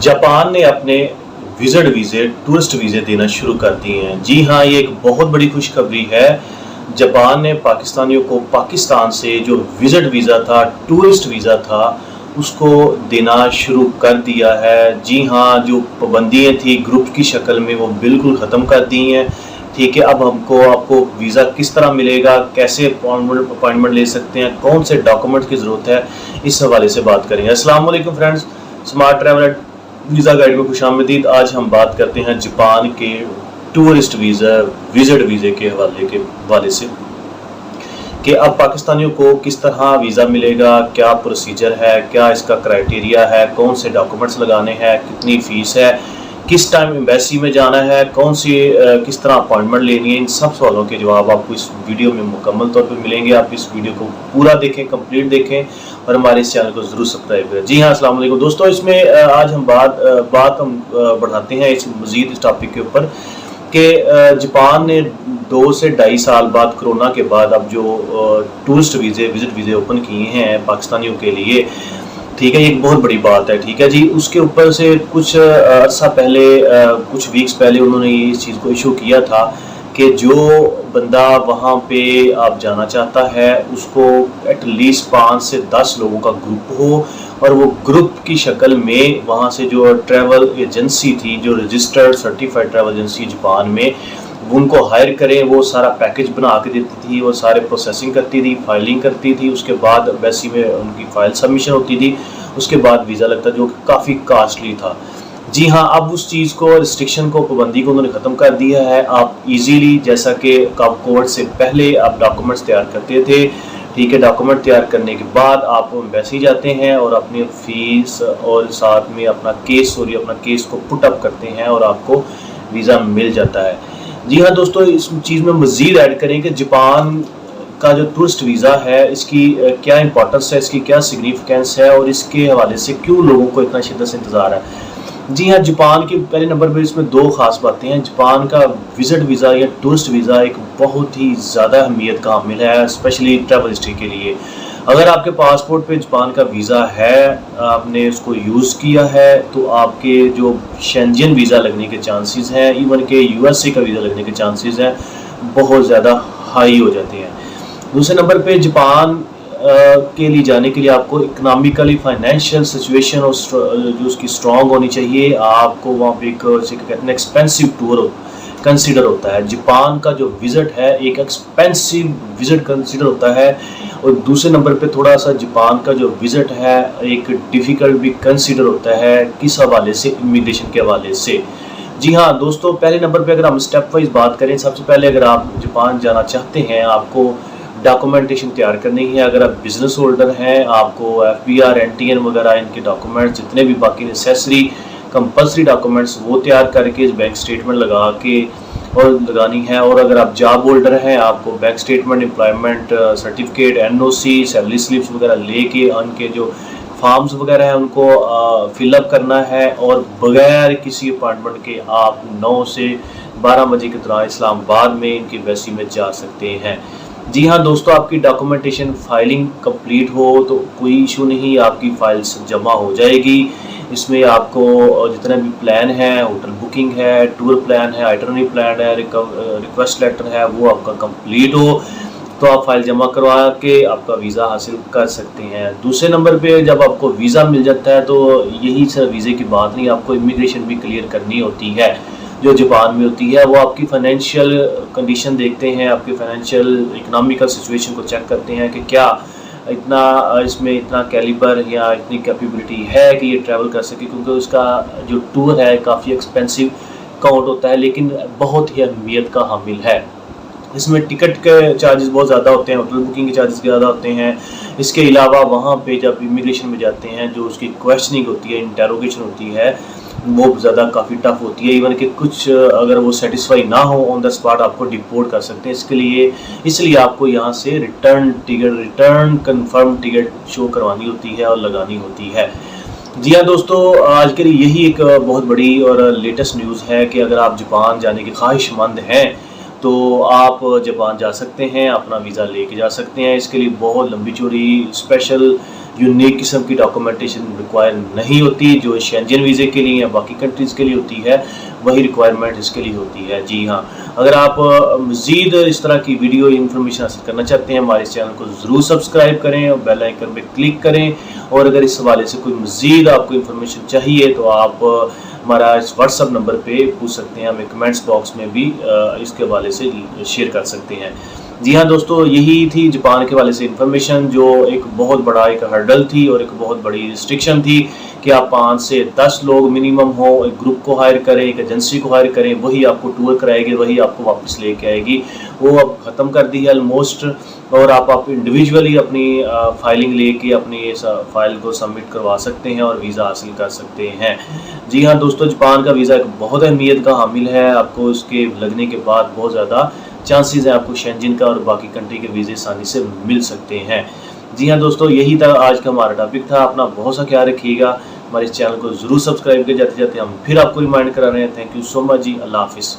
Japan ने अपने visit वीज़े tourist वीज़े देना शुरू कर दिए हैं। जी हाँ, ये एक बहुत बड़ी खुशखबरी है। जापान ने पाकिस्तानियों को पाकिस्तान से जो विजिट वीज़ा था, टूरिस्ट वीज़ा था, उसको देना शुरू कर दिया है। जी हाँ, जो पाबंदियाँ थी ग्रुप की शक्ल में वो बिल्कुल ख़त्म कर दी हैं। ठीक है, अब आपको वीज़ा किस तरह मिलेगा, कैसे अपॉइंटमेंट ले सकते हैं, कौन से डॉक्यूमेंट की ज़रूरत है, इस हवाले से बात करेंगे। अस्सलाम वालेकुम friends, smart travel visa guide में खुशामदीद। आज हम बात करते हैं जापान के टूरिस्ट वीज़ा विजिट वीज़े के हवाले से कि अब पाकिस्तानियों को किस तरह वीज़ा मिलेगा, क्या प्रोसीजर है, क्या इसका क्राइटेरिया है, कौन से डॉक्यूमेंट्स लगाने हैं, कितनी फ़ीस है, किस टाइम एम्बेसी में जाना है, किस तरह अपॉइंटमेंट लेनी है। इन सब सवालों के जवाब आपको इस वीडियो में मुकम्मल तौर पर मिलेंगे। आप इस वीडियो को पूरा देखें, कंप्लीट देखें और हमारे इस चैनल को ज़रूर सब्सक्राइब करें। जी हाँ, अस्सलाम वालेकुम दोस्तों, इसमें आज हम बात बढ़ाते हैं इस मज़ीद इस टॉपिक के ऊपर कि जापान ने 2 से 2.5 साल बाद कोरोना के बाद अब जो टूरिस्ट वीज़े विजिट वीज़े ओपन किए हैं पाकिस्तानियों के लिए, ठीक है, ये एक बहुत बड़ी बात है। ठीक है जी, उसके ऊपर से कुछ अर्सा पहले कुछ वीक्स पहले उन्होंने ये इस चीज़ को इशू किया था कि जो बंदा वहाँ पे आप जाना चाहता है उसको एटलीस्ट 5 से 10 लोगों का ग्रुप हो और वो ग्रुप की शक्ल में वहाँ से जो ट्रैवल एजेंसी थी, जो registered certified travel agency Japan में, उनको हायर करें। वो सारा पैकेज बना के देती थी, वो सारे प्रोसेसिंग करती थी, फाइलिंग करती थी, उसके बाद एम्बेसी में उनकी फ़ाइल सबमिशन होती थी, उसके बाद वीज़ा लगता, जो काफ़ी कास्टली था। जी हाँ, अब उस चीज़ को, रिस्ट्रिक्शन को, पाबंदी को उन्होंने ख़त्म कर दिया है। आप इजीली, जैसा कि कोविड से पहले आप डॉक्यूमेंट्स तैयार करते थे, ठीक है, डॉक्यूमेंट तैयार करने के बाद आप एम्बेसी जाते हैं और अपनी फ़ीस और साथ में अपना केस को पुट अप करते हैं और आपको वीज़ा मिल जाता है। जी हाँ दोस्तों, इस चीज़ में मज़ीद ऐड करें कि जापान का जो टूरिस्ट वीज़ा है, इसकी क्या इंपॉर्टेंस है, इसकी क्या सिग्निफिकेंस है और इसके हवाले से क्यों लोगों को इतना शिद्दत से इंतज़ार है। जी हाँ, जापान की पहले नंबर पर इसमें 2 ख़ास बातें हैं। जापान का विज़िट वीज़ा या टूरिस्ट वीज़ा एक बहुत ही ज़्यादा अहमियत का हामिल है, स्पेशली ट्रैवल हिस्ट्री के लिए। अगर आपके पासपोर्ट पे जापान का वीज़ा है, आपने उसको यूज़ किया है, तो आपके जो शेंजन वीज़ा लगने के चांसेस हैं, इवन के यूएसए का वीज़ा लगने के चांसेस हैं, बहुत ज़्यादा हाई हो जाते हैं। दूसरे नंबर पे जापान के लिए जाने के लिए आपको इकोनॉमिकली फाइनेंशियल सिचुएशन और जो उसकी स्ट्रॉन्ग होनी चाहिए। आपको वहाँ पे एक कहते हैं एक्सपेंसिव टूर कंसीडर होता है। जापान का जो विज़िट है एक एक्सपेंसिव विज़िट कंसीडर होता है और दूसरे नंबर पे थोड़ा सा जापान का जो विज़िट है एक डिफ़िकल्ट भी कंसीडर होता है। किस हवाले से? इमिग्रेशन के हवाले से। जी हाँ दोस्तों, पहले नंबर पे अगर हम स्टेप वाइज बात करें, सबसे पहले अगर आप जापान जाना चाहते हैं, आपको डॉक्यूमेंटेशन तैयार करनी है। अगर आप बिज़नेस होल्डर हैं, आपको FBR, NTN वगैरह इनके डॉक्यूमेंट्स, जितने भी बाकी नेसेसरी कंपल्सरी डॉक्यूमेंट्स, वो तैयार करके इस बैंक स्टेटमेंट लगा के और लगानी है। और अगर आप जॉब होल्डर हैं, आपको bank statement, employment certificate, NOC, salary slips वगैरह लेके उनके जो फॉर्म्स वगैरह हैं उनको फिलअप करना है और बगैर किसी अपॉइंटमेंट के आप 9 से 12 बजे के दौरान इस्लामाबाद में इनकी एम्बेसी में जा सकते हैं। जी हाँ दोस्तों, आपकी डॉक्यूमेंटेशन फाइलिंग कंप्लीट हो तो कोई इशू नहीं, आपकी फाइल्स जमा हो जाएगी। इसमें आपको जितने भी प्लान है, होटल बुकिंग है, टूर प्लान है, आइटनरी प्लान है, रिक्वेस्ट लेटर है, वो आपका कंप्लीट हो तो आप फाइल जमा करवा के आपका वीज़ा हासिल कर सकते हैं। दूसरे नंबर पे जब आपको वीज़ा मिल जाता है तो यही सिर्फ वीज़े की बात नहीं, आपको इमिग्रेशन भी क्लियर करनी होती है जो जापान में होती है। वो आपकी फ़ाइनेंशियल कंडीशन देखते हैं, आपके फाइनेंशियल इकोनॉमिकल सिचुएशन को चेक करते हैं कि क्या इसमें इतना कैलिबर या इतनी कैपेबिलिटी है कि ये ट्रैवल कर सके, क्योंकि उसका जो टूर है काफ़ी एक्सपेंसिव काउंट होता है लेकिन बहुत ही अहमियत का हामिल है। इसमें टिकट के चार्जेस बहुत ज़्यादा होते हैं, होटल बुकिंग के चार्जेस ज़्यादा होते हैं। इसके अलावा वहाँ पे जब इमिग्रेशन में जाते हैं जो उसकी क्वेश्चनिंग होती है, इंटेरोगेशन होती है, वो ज़्यादा काफ़ी टफ होती है। इवन कि कुछ अगर वो सेटिस्फाई ना हो ऑन द स्पॉट आपको डिपोर्ट कर सकते हैं। इसलिए आपको यहाँ से रिटर्न कंफर्म टिकट शो करवानी होती है और लगानी होती है। जी हाँ दोस्तों, आज के लिए यही एक बहुत बड़ी और लेटेस्ट न्यूज़ है कि अगर आप जापान जाने के ख्वाहिशमंद हैं تو آپ جاپان جا سکتے ہیں، اپنا ویزا لے کے جا سکتے ہیں۔ اس کے لیے بہت لمبی چوڑی اسپیشل یونیک قسم کی ڈاکومنٹیشن ریکوائر نہیں ہوتی، جو شینجن ویزے کے لیے یا باقی کنٹریز کے لیے ہوتی ہے وہی ریکوائرمنٹ اس کے لیے ہوتی ہے۔ جی ہاں، اگر آپ مزید اس طرح کی ویڈیو انفارمیشن حاصل کرنا چاہتے ہیں، ہمارے اس چینل کو ضرور سبسکرائب کریں اور بیل آئیکن پہ کلک کریں، اور اگر اس حوالے سے کوئی مزید آپ کو انفارمیشن چاہیے تو آپ ہمارا اس واٹس ایپ نمبر پہ پوچھ سکتے ہیں، ہمیں کمنٹس باکس میں بھی اس کے حوالے سے شیئر کر سکتے ہیں۔ جی ہاں دوستو، یہی تھی جاپان کے حوالے سے انفارمیشن، جو ایک بہت بڑا ایک ہرڈل تھی اور ایک بہت بڑی ریسٹرکشن تھی کہ آپ 5 سے 10 لوگ منیمم ہوں، ایک گروپ کو ہائر کریں، ایک ایجنسی کو ہائر کریں، وہی آپ کو ٹور کرائے گی، وہی آپ کو واپس لے کے آئے گی۔ وہ اب ختم کر دی ہے آلموسٹ، اور آپ انڈیویجولی اپنی فائلنگ لے کے اپنی فائل کو سبمٹ کروا سکتے ہیں اور ویزا حاصل کر سکتے ہیں۔ جی ہاں دوستو، جاپان کا ویزا ایک بہت اہمیت کا حامل ہے، آپ کو اس کے لگنے کے بعد بہت زیادہ چانسز ہیں آپ کو شینجن کا اور باقی کنٹری کے ویزے آسانی سے مل سکتے ہیں۔ جی ہاں دوستو، یہی تھا آج کا ہمارا ٹاپک تھا۔ اپنا بہت سا خیال رکھیے گا، ہمارے چینل کو ضرور سبسکرائب کر جاتے ہم پھر آپ کو ریمائنڈ کرا رہے ہیں۔ تھینک یو سو مچ جی، اللہ حافظ۔